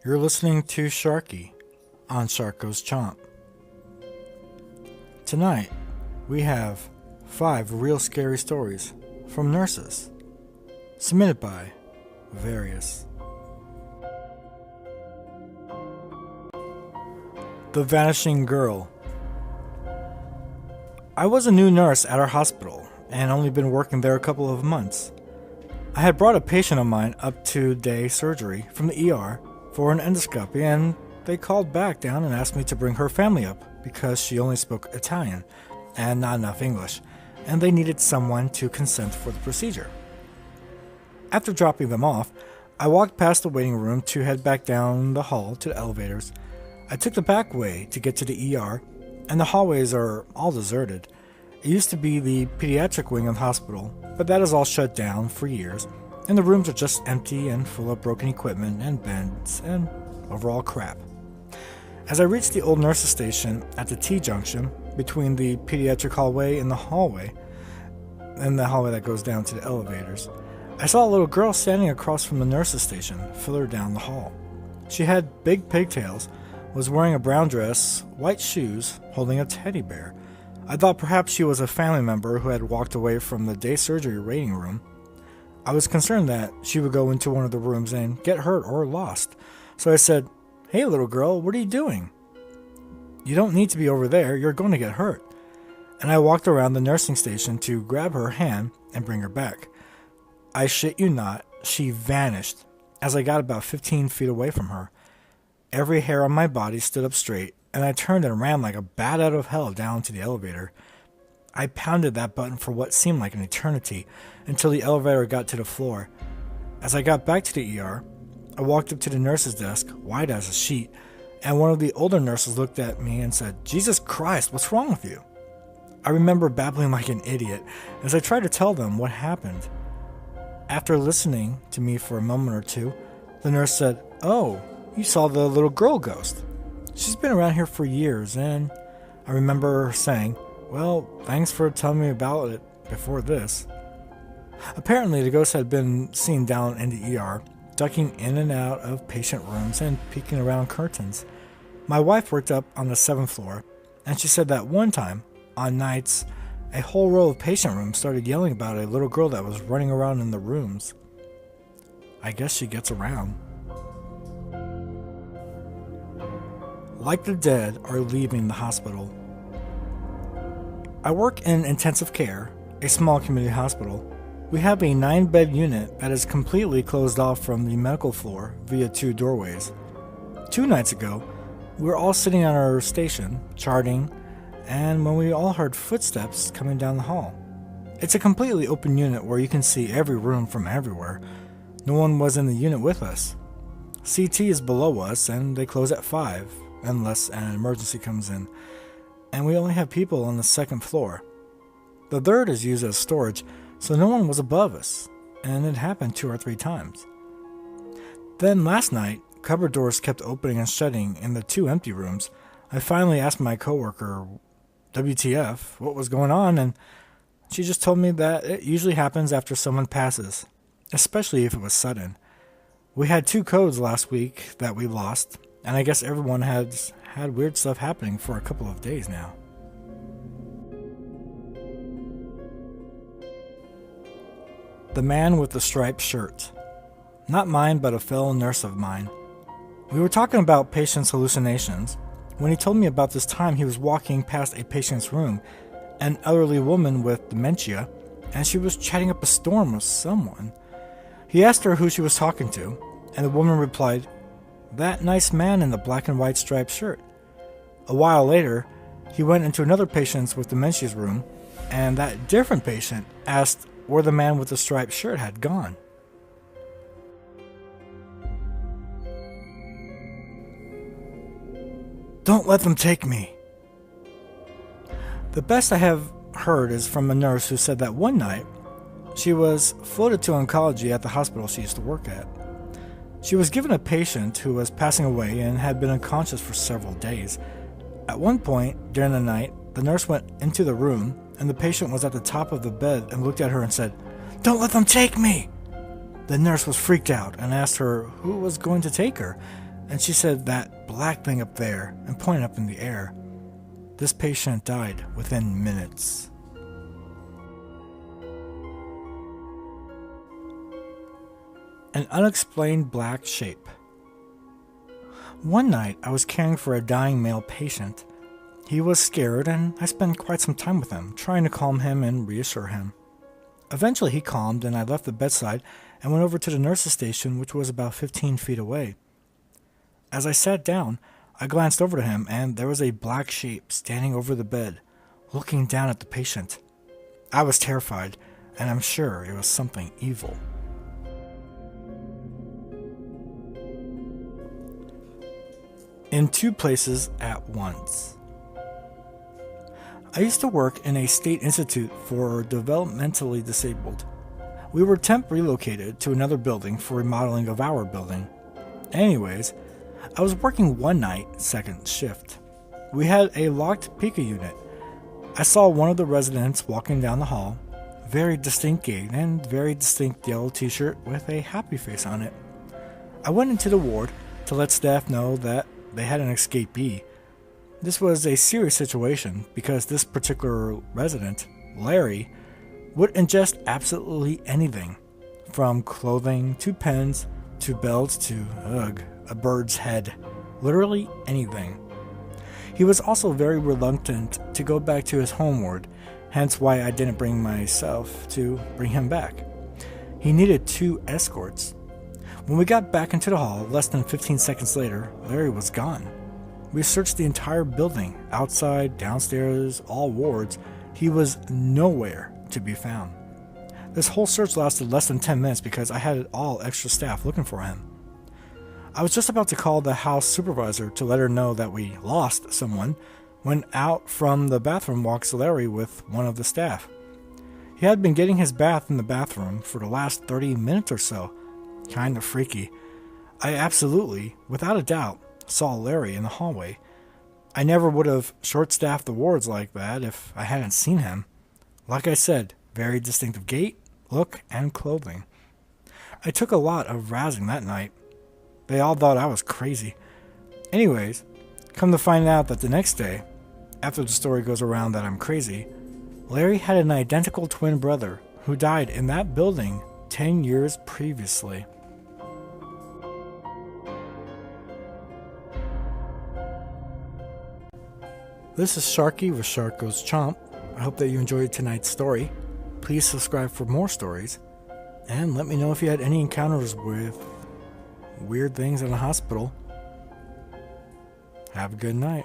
You're listening to Sharky on Shark Tonight, we have 5 real scary stories from nurses, submitted by Various. The Vanishing Girl. I was a new nurse at our hospital and only been working there a couple of months. I had brought a patient of mine up to day surgery from the ER for an endoscopy, and they called back down and asked me to bring her family up because she only spoke Italian and not enough English, and they needed someone to consent for the procedure. After dropping them off, I walked past the waiting room to head back down the hall to the elevators. I took the back way to get to the ER, and the hallways are all deserted. It used to be the pediatric wing of the hospital, but that is all shut down for years, and the rooms are just empty and full of broken equipment and beds and overall crap. As I reached the old nurses station at the T-junction between the pediatric hallway and the hallway that goes down to the elevators, I saw a little girl standing across from the nurses station further down the hall. She had big pigtails, was wearing a brown dress, white shoes, holding a teddy bear. I thought perhaps she was a family member who had walked away from the day surgery waiting room. I was concerned that she would go into one of the rooms and get hurt or lost, so I said, "Hey little girl, what are you doing? You don't need to be over there, you're going to get hurt." And I walked around the nursing station to grab her hand and bring her back. I shit you not, she vanished as I got about 15 feet away from her. Every hair on my body stood up straight, and I turned and ran like a bat out of hell down to the elevator. I pounded that button for what seemed like an eternity until the elevator got to the floor. As I got back to the ER, I walked up to the nurse's desk, white as a sheet, and one of the older nurses looked at me and said, "Jesus Christ, what's wrong with you?" I remember babbling like an idiot as I tried to tell them what happened. After listening to me for a moment or two, the nurse said, "Oh, you saw the little girl ghost. She's been around here for years," and I remember her saying, "Well, thanks for telling me about it before this." Apparently, the ghost had been seen down in the ER, ducking in and out of patient rooms and peeking around curtains. My wife worked up on the 7th floor, and she said that one time, on nights, a whole row of patient rooms started yelling about a little girl that was running around in the rooms. I guess she gets around. Like the dead are leaving the hospital. I work in intensive care, a small community hospital. We have a 9-bed unit that is completely closed off from the medical floor via 2 doorways. 2 nights ago, we were all sitting on our station, charting, and when we all heard footsteps coming down the hall. It's a completely open unit where you can see every room from everywhere. No one was in the unit with us. CT is below us, and they close at 5. Unless an emergency comes in, and we only have people on the 2nd floor. The 3rd is used as storage, so no one was above us, and it happened 2 or 3 times. Then last night, cupboard doors kept opening and shutting in the 2 empty rooms. I finally asked my coworker, WTF, what was going on, and she just told me that it usually happens after someone passes, especially if it was sudden. We had 2 codes last week that we lost, and I guess everyone has had weird stuff happening for a couple of days now. The man with the striped shirt. Not mine, but a fellow nurse of mine. We were talking about patients' hallucinations when he told me about this time he was walking past a patient's room, an elderly woman with dementia, and she was chatting up a storm with someone. He asked her who she was talking to, and the woman replied, "That nice man in the black and white striped shirt." A while later, he went into another patient's with dementia's room, and that different patient asked where the man with the striped shirt had gone. Don't let them take me. The best I have heard is from a nurse who said that one night, she was floated to oncology at the hospital she used to work at. She was given a patient who was passing away and had been unconscious for several days. At one point during the night, the nurse went into the room and the patient was at the top of the bed and looked at her and said, "Don't let them take me!" The nurse was freaked out and asked her who was going to take her, and she said that black thing up there and pointed up in the air. This patient died within minutes. An unexplained black shape. One night, I was caring for a dying male patient. He was scared, and I spent quite some time with him, trying to calm him and reassure him. Eventually, he calmed, and I left the bedside and went over to the nurse's station, which was about 15 feet away. As I sat down, I glanced over to him, and there was a black shape standing over the bed, looking down at the patient. I was terrified, and I'm sure it was something evil. In two places at once. I used to work in a state institute for developmentally disabled. We were temp relocated to another building for remodeling of our building. Anyways, I was working one night, second shift. We had a locked PICA unit. I saw one of the residents walking down the hall, very distinct gait and very distinct yellow t-shirt with a happy face on it. I went into the ward to let staff know that they had an escapee. This was a serious situation because this particular resident, Larry, would ingest absolutely anything, from clothing to pens to belts to, a bird's head. Literally anything. He was also very reluctant to go back to his home ward, hence why I didn't bring myself to bring him back. He needed 2 escorts. When we got back into the hall, less than 15 seconds later, Larry was gone. We searched the entire building, outside, downstairs, all wards. He was nowhere to be found. This whole search lasted less than 10 minutes because I had all extra staff looking for him. I was just about to call the house supervisor to let her know that we lost someone when out from the bathroom walks Larry with one of the staff. He had been getting his bath in the bathroom for the last 30 minutes or so. Kind of freaky. I absolutely, without a doubt, saw Larry in the hallway. I never would have short-staffed the wards like that if I hadn't seen him. Like I said, very distinctive gait, look, and clothing. I took a lot of razzing that night. They all thought I was crazy. Anyways, come to find out that the next day, after the story goes around that I'm crazy, Larry had an identical twin brother who died in that building 10 years previously. This is Sharky with sharkgoeschomp. I hope that you enjoyed tonight's story. Please subscribe for more stories, and let me know if you had any encounters with weird things in the hospital. Have a good night.